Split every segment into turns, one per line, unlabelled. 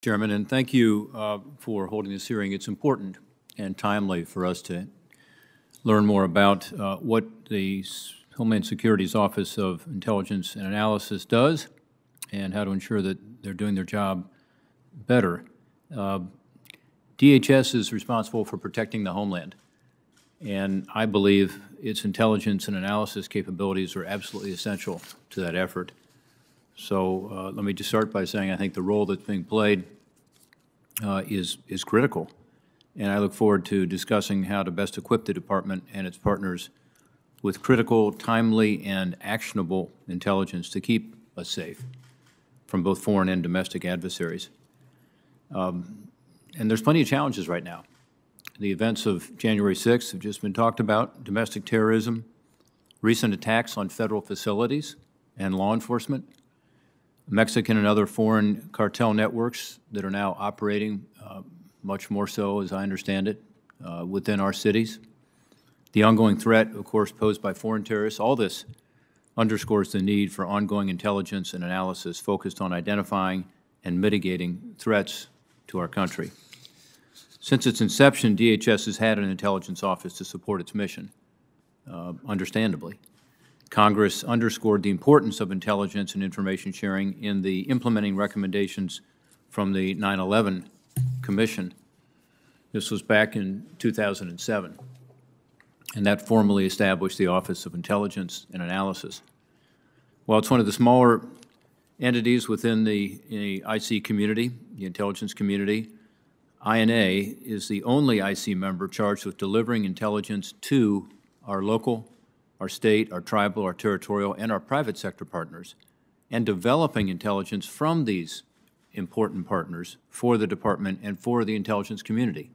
Chairman, and thank you for holding this hearing. It's important and timely for us to learn more about what the Homeland Security's Office of Intelligence and Analysis does and how to ensure that they're doing their job better. DHS is responsible for protecting the homeland, and I believe its intelligence and analysis capabilities are absolutely essential to that effort. So let me just start by saying I think the role that's being played is critical, and I look forward to discussing how to best equip the Department and its partners with critical, timely, and actionable intelligence to keep us safe from both foreign and domestic adversaries. And there's plenty of challenges right now. The events of January 6th have just been talked about, domestic terrorism, recent attacks on federal facilities and law enforcement, Mexican and other foreign cartel networks that are now operating, much more so, as I understand it, within our cities. The ongoing threat, of course, posed by foreign terrorists. All this underscores the need for ongoing intelligence and analysis focused on identifying and mitigating threats to our country. Since its inception, DHS has had an intelligence office to support its mission, understandably. Congress underscored the importance of intelligence and information sharing in the implementing recommendations from the 9/11 Commission. This was back in 2007, and that formally established the Office of Intelligence and Analysis. While it's one of the smaller entities within the IC community, the intelligence community, INA is the only IC member charged with delivering intelligence to our local, our state, our tribal, our territorial, and our private sector partners, and developing intelligence from these important partners for the Department and for the intelligence community.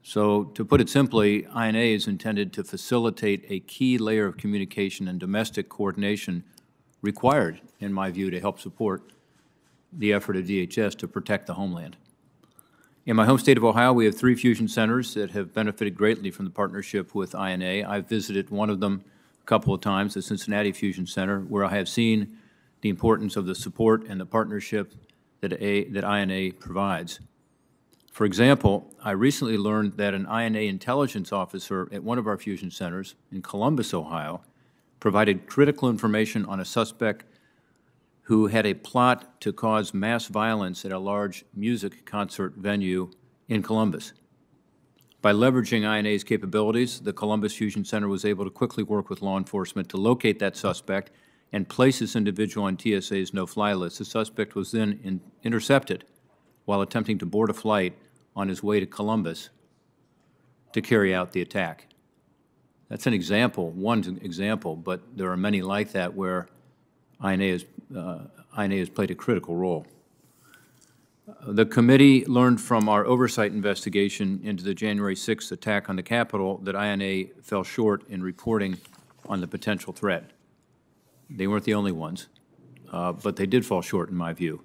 So, to put it simply, INA is intended to facilitate a key layer of communication and domestic coordination required, in my view, to help support the effort of DHS to protect the homeland. In my home state of Ohio, we have 3 fusion centers that have benefited greatly from the partnership with INA. I've visited one of them a couple of times, the Cincinnati Fusion Center, where I have seen the importance of the support and the partnership that INA provides. For example, I recently learned that an INA intelligence officer at one of our fusion centers in Columbus, Ohio, provided critical information on a suspect who had a plot to cause mass violence at a large music concert venue in Columbus. By leveraging INA's capabilities, the Columbus Fusion Center was able to quickly work with law enforcement to locate that suspect and place this individual on TSA's no-fly list. The suspect was then intercepted while attempting to board a flight on his way to Columbus to carry out the attack. That's an example, one example, but there are many like that where INA has played a critical role. The committee learned from our oversight investigation into the January 6th attack on the Capitol that INA fell short in reporting on the potential threat. They weren't the only ones, but they did fall short in my view.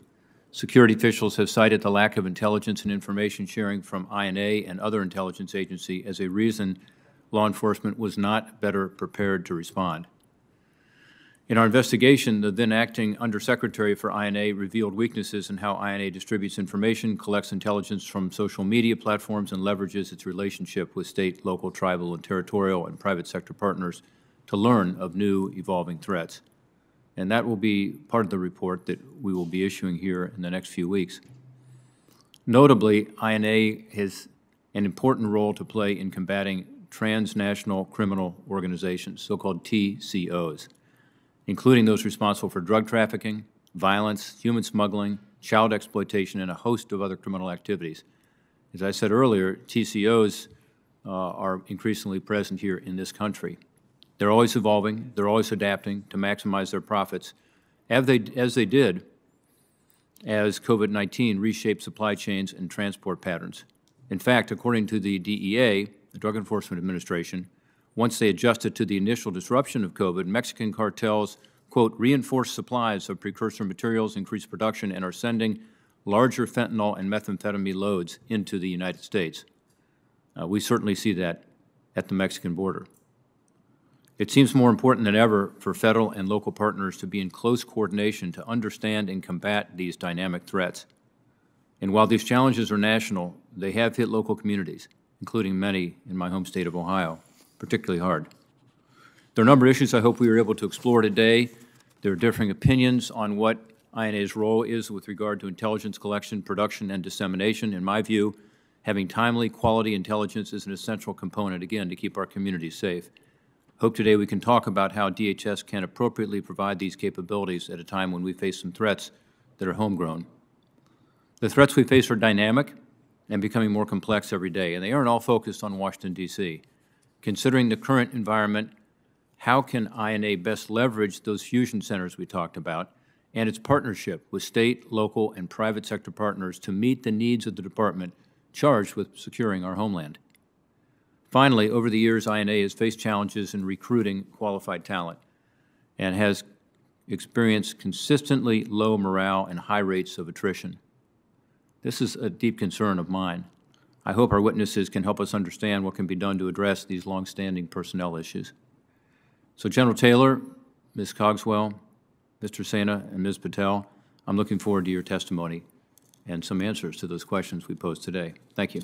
Security officials have cited the lack of intelligence and information sharing from INA and other intelligence agencies as a reason law enforcement was not better prepared to respond. In our investigation, the then acting Undersecretary for INA revealed weaknesses in how INA distributes information, collects intelligence from social media platforms, and leverages its relationship with state, local, tribal, and territorial and private sector partners to learn of new evolving threats. And that will be part of the report that we will be issuing here in the next few weeks. Notably, INA has an important role to play in combating transnational criminal organizations, so-called TCOs, including those responsible for drug trafficking, violence, human smuggling, child exploitation, and a host of other criminal activities. As I said earlier, TCOs are increasingly present here in this country. They're always evolving, they're always adapting to maximize their profits, as they did as COVID-19 reshaped supply chains and transport patterns. In fact, according to the DEA, the Drug Enforcement Administration, once they adjusted to the initial disruption of COVID, Mexican cartels, quote, reinforced supplies of precursor materials, increased production, and are sending larger fentanyl and methamphetamine loads into the United States. We certainly see that at the Mexican border. It seems more important than ever for federal and local partners to be in close coordination to understand and combat these dynamic threats. And while these challenges are national, they have hit local communities, including many in my home state of Ohio, particularly hard. There are a number of issues I hope we were able to explore today. There are differing opinions on what INA's role is with regard to intelligence collection, production, and dissemination. In my view, having timely, quality intelligence is an essential component, again, to keep our communities safe. Hope today we can talk about how DHS can appropriately provide these capabilities at a time when we face some threats that are homegrown. The threats we face are dynamic and becoming more complex every day, and they aren't all focused on Washington, D.C. Considering the current environment, how can INA best leverage those fusion centers we talked about and its partnership with state, local, and private sector partners to meet the needs of the department charged with securing our homeland? Finally, over the years, INA has faced challenges in recruiting qualified talent and has experienced consistently low morale and high rates of attrition. This is a deep concern of mine. I hope our witnesses can help us understand what can be done to address these longstanding personnel issues. So, General Taylor, Ms. Cogswell, Mr. Sena, and Ms. Patel, I'm looking forward to your testimony and some answers to those questions we posed today. Thank you.